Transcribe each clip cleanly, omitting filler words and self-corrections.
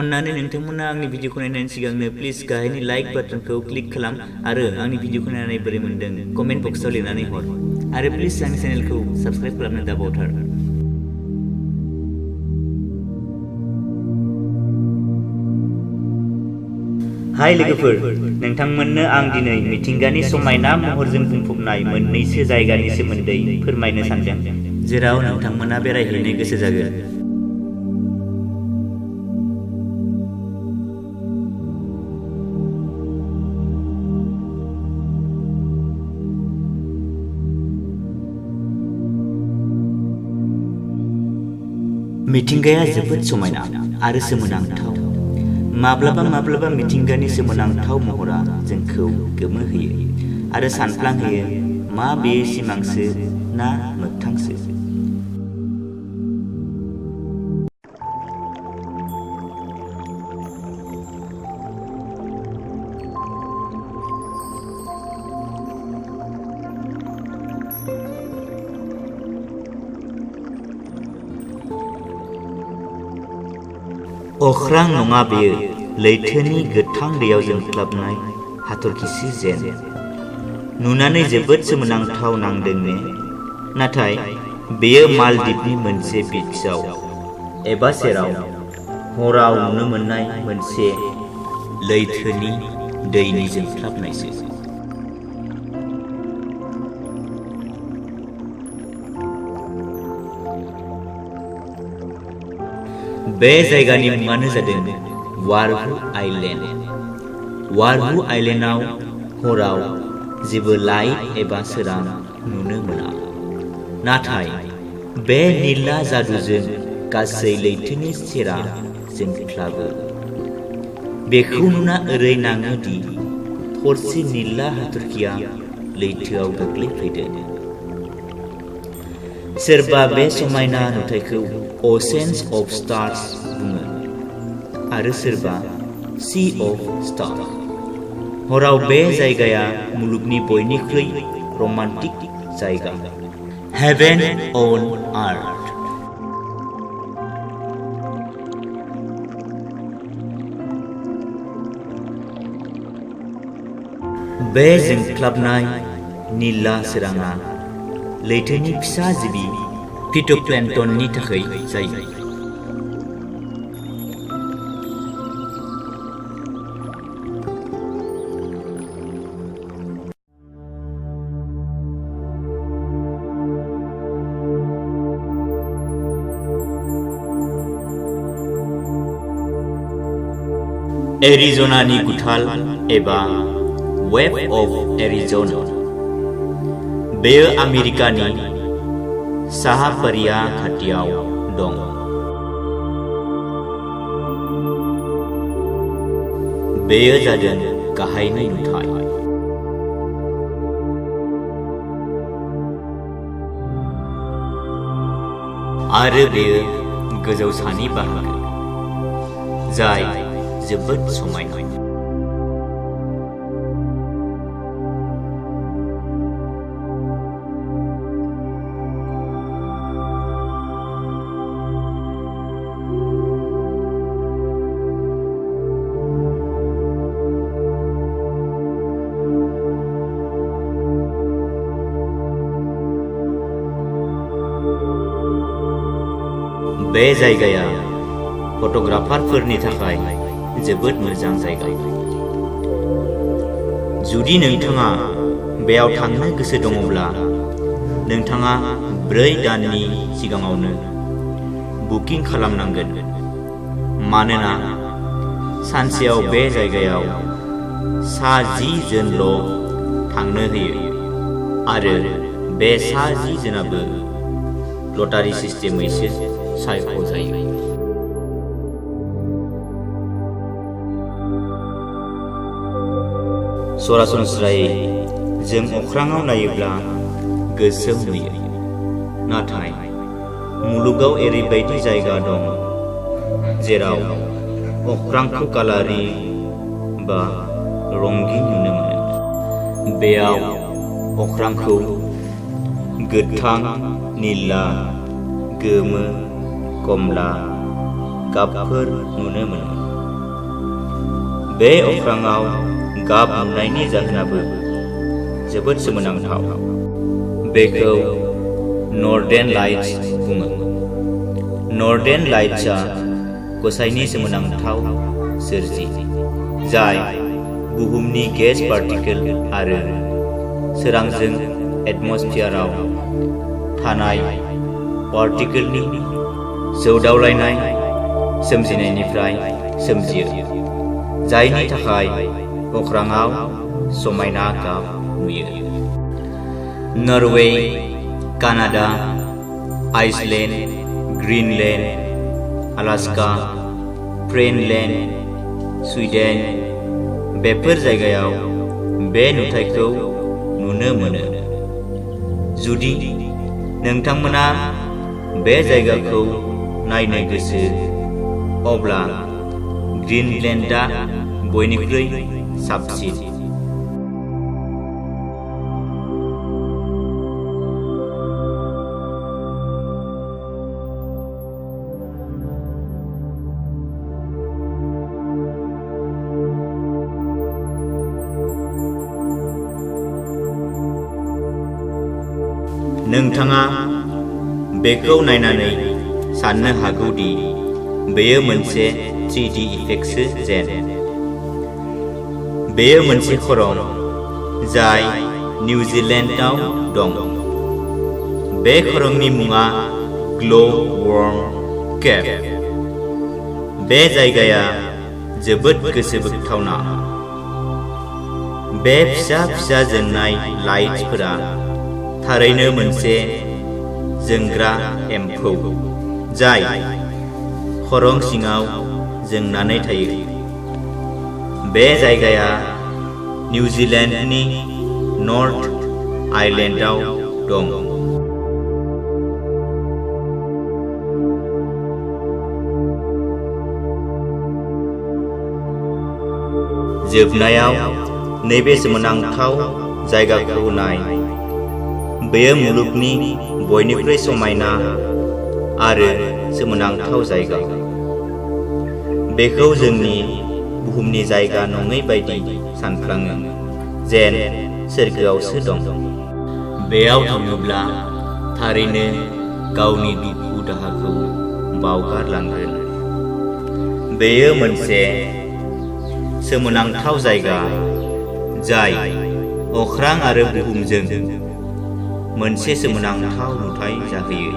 अन्नानै नोंथांमोना आंनि भिडिअखौ नायनायनि सिगांनो प्लिज गाहायनि लाइक बाटनखौ क्लिक खालाम आरो आंनि भिडिअखौ नायनानै बोरै मोनदों कमेन्ट बक्सआव लिरनानै हर आरो प्लिज आंनि चेनेलखौ साबस्क्राइब खालामनो दाबावथार। हाय लोगोफोर, नोंथांमोननो आं दिनै मिथिंगानि समायना महरजों बुंफबनाय मोननैसो जायगानि सोमोन्दै फोरमायनो सानदों, जेराव नोंथांमोना बेरायहैनो गोसो जागोन। मिथिंगाया जोबोद समायना आरो सोमोनांथाव। माब्लाबा मिथिंगानि सोमोनांथाव महरा जोंखौ गोमोहोयो आरो सानफ्लांहोयो मा बेयो सिमांसो ना मोगथांसो। अख्रां नङा बेयो, लैथोनि गोथां दैयाव जोंख्लाबनाय हाथरखिसो जेन। नुनानै जोबोद सोमोनांथाव नांदों ने? नाथाय बेयो मालदीपनि मोनसे बीचआव एबा सेराव हराव नुनो मोननाय मोनसे लैथोनि दैनि जोंख्लाबनायसो। बे जायगानि मुङानो जादों वारहु आइलेन्ड। वारहु आइलेन्डआव हराव जेबो लाइट एबा सोरां नुनो मोना, नाथाय बे निला जादुजों गासै लैथोनि सेरा जोंख्लाबो। बेखौ नुना ओरै नाङो दि थरसे निला हाथरखिया लैथोआव गोग्लैफैदों। सोरबा बे समायना नुथायखौ ओशेन्स अफ स्टार्स बुङो आरो सोरबा सी अफ स्टार्स। हराव बे जायगाया मुलुगनि बयनिख्रुइ रमान्टिक जायगा, हेभेन अन आर्थ। बे जोंख्लाबनाय निला सोराङा लैथोनि फिसा जिबि फिटोप्लेंटननि थाखाय जायो। एरिज'नानि गुथाल एबा वेब अफ एरिज'ना। बेयो आमेरिकानि साहा फारिया खाथियाव दं। बेयो जादों गाहायनि नुथाय। आरो बेयो गोजौ सानि बाहागो, जाय जोबोद समायना। बे जायगाया फट'ग्राफारफोरनि थाखाय जोबोद मोजां जायगा। जुदि नोंथाङा बेयाव थांनो गोसो दङब्ला, नोंथाङा 4 दाननि सिगाङावनो बुकिं खालामनांगोन, मानोना सानसेयाव बे जायगायाव सा 10 जनल' थांनो होयो आरो बे सा 10 जनाबो लटारि सिस्टेमैसो सायख'जायो। सरासनस्रायै जों अख्राङाव नायोब्ला गोसोम नुयो, नाथाय मुलुगाव ओरैबायदि जायगा दं जेराव अख्रांखौ कालारि बा रंगिन नुनो मोनो। बेयाव अख्रांखौ गोथां, निला, गोमो, कमला गाबफोर नुनो मोनो। बे अख्राङाव गाब नुनायनि जाहोनाबो जोबोद सोमोनांथाव। बेखौ नर्देर्न लाइट्स बुङो। नर्देर्न लाइट्सआ गसाइनि सोमोनांथाव सोरजि, जाय बुहुमनि गेस पार्टिकल आरो सोरांजों एटमस्फियाराव थानाय पार्टिकलनि सौदावलायनाय सोमजिनायनिफ्राय सोमजियो, जायनि थाखाय अख्राङाव समायना गाब नुयो। नरवे, कानाडा, आइसलेन्ड, ग्रीनलेन्ड, अलास्का, फ्रेनलेन्ड, स्वीडेन बेफोर जायगायाव बे नुथायखौ नुनो मोनो। जुदि नोंथांमोना बे जायगाखौ नायनो गोसो, अब्ला ग्रीनलेन्डआ बयनिख्रुइ साबसिन। नोंथाङा बेखौ नायनानै साननो हागौ दि बेयो मोनसे 3D इफेक्टसो जेन। बेयो मोनसे खरं जाय निउजिलेन्डआव दं। बे खरंनि मुङा ग्लोवर्म केभ। बे जायगाया जोबोद गोसो बोगथावना। बे फिसा फिसा जोंनाय लाइट्सफोरा थारैनो मोनसे जोंग्रा एम्फौ जाय खरं सिङाव जोंनानै थायो। बे जायगाया निउजिलेन्डनि नर्थ आइलेन्डआव दं। जोबनायाव नैबे सोमोनांथाव जायगाखौ नाय। बेयो मुलुगनि बयनिख्रुइ समायना आरो सोमोनांथाव जायगा। बेखौ जोंनि बुहुमनि जायगा नङै बायदि सानफ्लाङो, जेन सोरगोआवसो दं। बेयाव थाङोब्ला थारैनो गावनि दुखु दाहाखौ बावगारलांगोन। बेयो मोनसे सोमोनांथाव जायगा जाय अख्रां आरो बुहुमजों मोनसे सोमोनांथाव नुथाय जाहोयो।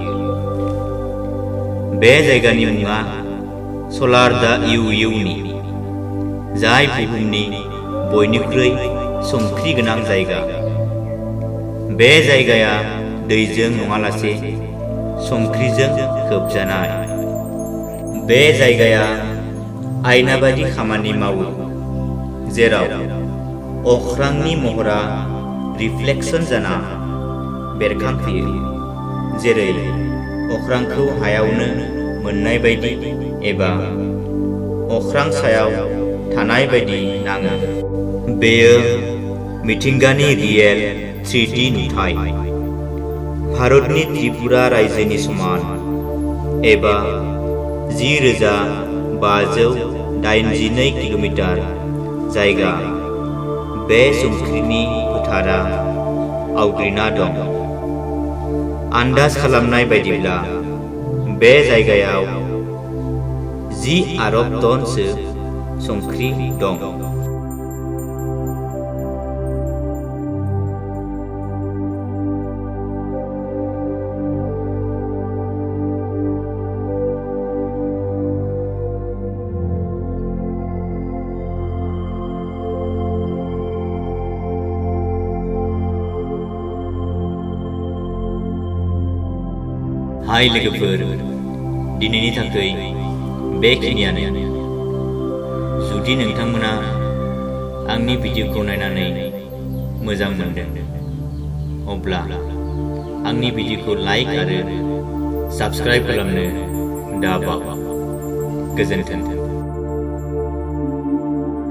बे जायगानि मुङा सलार दा इउनि, जाय बुहुमनि बयनिख्रुइ संख्रि गोनां जायगा। बे जायगाया दैजों नङालासे संख्रिजों खोबजानाय। बे जायगाया आयना बायदि खामानि मावो, जेराव अख्रांनि महरा रिफ्लेक्सन जाना बेरखांफैयो, जेरै अख्रांखौ हायावनो मोननाय बायदि एबा अख्रां सायाव थानाय बायदि नाङो। बेयो मिथिंगानि रियेल 3D नुथाय। भारतनि त्रिपुरा रायजोनि समान, एबा 10,582 किल'मिटार जायगा बे संख्रिनि फोथारा आवग्रिना दं। आन्दाज खालामनाय बायदिब्ला बे जायगायाव 10 आरब टनसो संख्रि दं। हाय लोगोफोर, दिनैनि थाखाय बेखिनियानो। जुदि नोंथांमोना आंनि भिडिअखौ नायनानै मोजां मोनदों, अब्ला आंनि भिडिअखौ लाइक आरो साबस्क्राइब खालामनो दाबाव। गोजोन्थों।